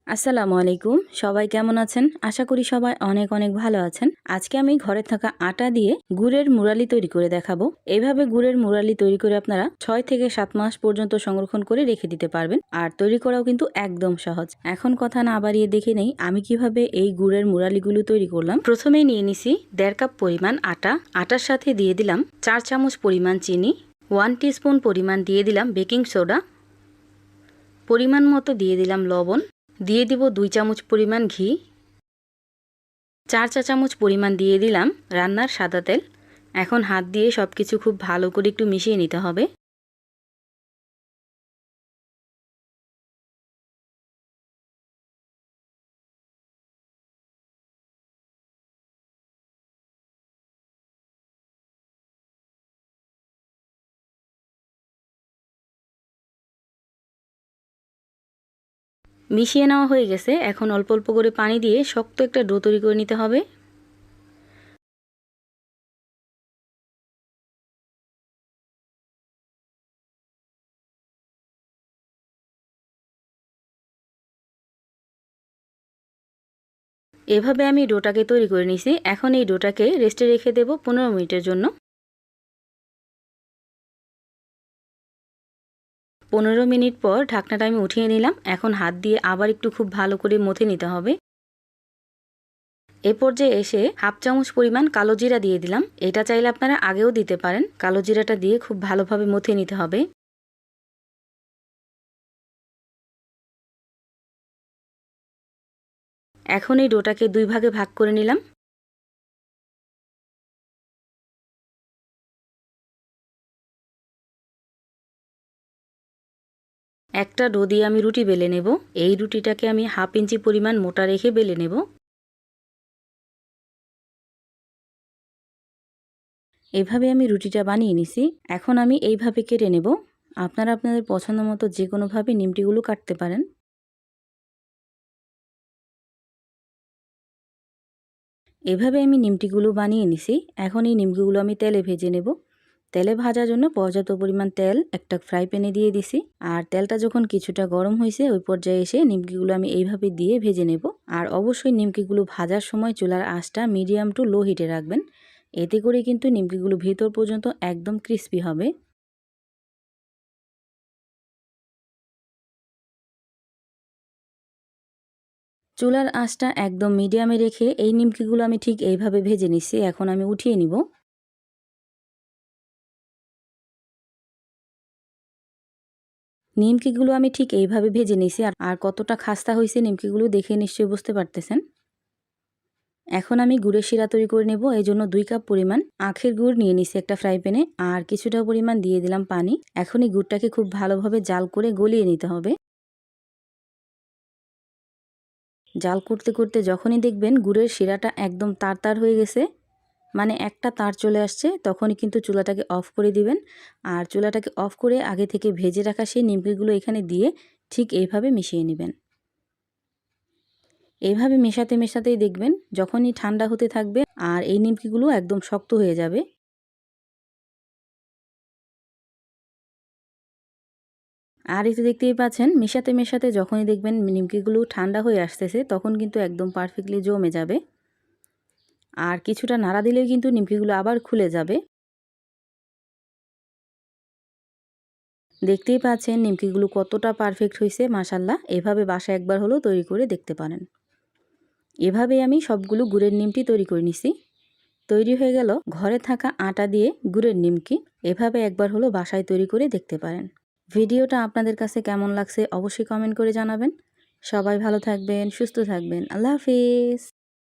আসসালামু আলাইকুম। সবাই কেমন আছেন? আশা করি সবাই অনেক অনেক ভালো আছেন। আজকে আমি ঘরে থাকা আটা দিয়ে গুড়ের মুরালি তৈরি করে দেখাবো। এইভাবে গুড়ের মুরালি তৈরি করে আপনারা 6 থেকে 7 মাস পর্যন্ত সংরক্ষণ করে রেখে দিতে পারবেন। আর তৈরি করাও কিন্তু একদম সহজ। এখন কথা না বাড়িয়ে দেখে নেই আমি কিভাবে এই গুড়ের মুরালিগুলো তৈরি করলাম। প্রথমেই নিয়ে নিছি 1.5 কাপ পরিমাণ আটা। আটার সাথে দিয়ে দিলাম 4 চামচ পরিমাণ চিনি, 1 টিস্পুন পরিমাণ দিয়ে দিলাম বেকিং সোডা, পরিমাণ মতো দিয়ে দিলাম লবণ, দিয়ে দিব 2 চামচ পরিমাণ ঘি, 4 চা চামচ পরিমাণ দিয়ে দিলাম রান্নার সাদা তেল। এখন হাত দিয়ে সবকিছু খুব ভালো করে একটু মিশিয়ে নিতে হবে। মিশিয়ে নেওয়া হয়ে গেছে। এখন অল্প অল্প করে পানি দিয়ে শক্ত একটা ডো তৈরি করে নিতে হবে। এভাবে আমি ডোটাকে তৈরি করে নিছি। এখন এই ডোটাকে রেস্টে রেখে দেব 15 মিনিটের জন্য। 15 মিনিট পর ঢাকনাটা আমি উঠিয়ে নিলাম। এখন হাত দিয়ে আবার একটু খুব ভালো করে মথে নিতে হবে। এ পর্যায়ে এসে হাফ চামচ পরিমাণ কালো জিরা দিয়ে দিলাম। এটা চাইলে আপনারা আগেও দিতে পারেন। কালো জিরাটা দিয়ে খুব ভালোভাবে মথে নিতে হবে। এখন এই ডোটাকে 2 ভাগে ভাগ করে নিলাম। একটা ডো দিয়ে আমি রুটি বেলে নেব। এই রুটিটাকে আমি 1/2 ইঞ্চি পরিমাণ মোটা রেখে বেলে নেব। এভাবে আমি রুটিটা বানিয়ে নিছি। এখন আমি এইভাবে কেটে নেব। আপনারা আপনাদের পছন্দ মতো যে কোনোভাবে নিমটিগুলো কাটতে পারেন। এভাবে আমি নিমটিগুলো বানিয়ে নিছি। এখন এই নিমকিগুলো আমি তেলে ভেজে নেব। তেলে ভাজার জন্য পর্যাপ্ত পরিমাণ তেল একটা ফ্রাই প্যানে দিয়ে দিছি। আর তেলটা যখন কিছুটা গরম হয়েছে ওই পর্যায়ে এসে নিমকিগুলো আমি এইভাবে দিয়ে ভেজে নেব। আর অবশ্যই নিমকিগুলো ভাজার সময় চুলার আঁচটা মিডিয়াম টু লো হিটে রাখবেন। এতে করে কিন্তু নিমকিগুলো ভেতর পর্যন্ত একদম ক্রিস্পি হবে। চুলার আঁচটা একদম মিডিয়ামে রেখে এই নিমকিগুলো আমি ঠিক এইভাবে ভেজে নিচ্ছি। এখন আমি উঠিয়ে নিব। নিমকিগুলো আমি ঠিক এইভাবে ভেজে নিয়েছি। আর কতটা খাস্তা হয়েছে নিমকিগুলো দেখে নিশ্চয়ই বুঝতে পারতেছেন। এখন আমি গুড়ের শিরা তৈরি করে নেব। এই জন্য 2 কাপ পরিমাণ আখের গুড় নিয়ে নিছি একটা ফ্রাই প্যানে। আর কিছুটা পরিমাণ দিয়ে দিলাম পানি। এখন এই গুড়টাকে খুব ভালোভাবে জাল করে গলিয়ে নিতে হবে। জাল করতে করতে যখনই দেখবেন গুড়ের শিরাটা একদম তার হয়ে গেছে, মানে একটা তার চলে আসছে, তখনই কিন্তু চুলাটাকে অফ করে দিবেন। আর চুলাটাকে অফ করে আগে থেকে ভেজে রাখা সেই নিমকিগুলো এখানে দিয়ে ঠিক এইভাবে মিশিয়ে নেবেন। এইভাবে মেশাতে মেশাতেই দেখবেন যখনই ঠান্ডা হতে থাকবে আর এই নিমকিগুলো একদম শক্ত হয়ে যাবে। আর এই তো দেখতেই পাচ্ছেন মেশাতে মেশাতে যখনই দেখবেন নিমকিগুলো ঠান্ডা হয়ে আসতেছে তখন কিন্তু একদম পারফেক্টলি জমে যাবে। আর কিছুটা নাড়া দিলেই কিন্তু নিমকিগুলো আবার খুলে যাবে। দেখতেই পাচ্ছেন নিমকিগুলো কতটা পারফেক্ট হয়েছে মাশাআল্লাহ। এভাবে বাসায় একবার হলেও তৈরি করে দেখতে পারেন। এভাবেই আমি সবগুলো গুড়ের নিমকি তৈরি করে নিছি। তৈরি হয়ে গেল ঘরে থাকা আটা দিয়ে গুড়ের নিমকি। এভাবে একবার হলো বাসায় তৈরি করে দেখতে পারেন। ভিডিওটা আপনাদের কাছে কেমন লাগছে অবশ্যই কমেন্ট করে জানাবেন। সবাই ভালো থাকবেন, সুস্থ থাকবেন। আল্লাহ হাফিজ।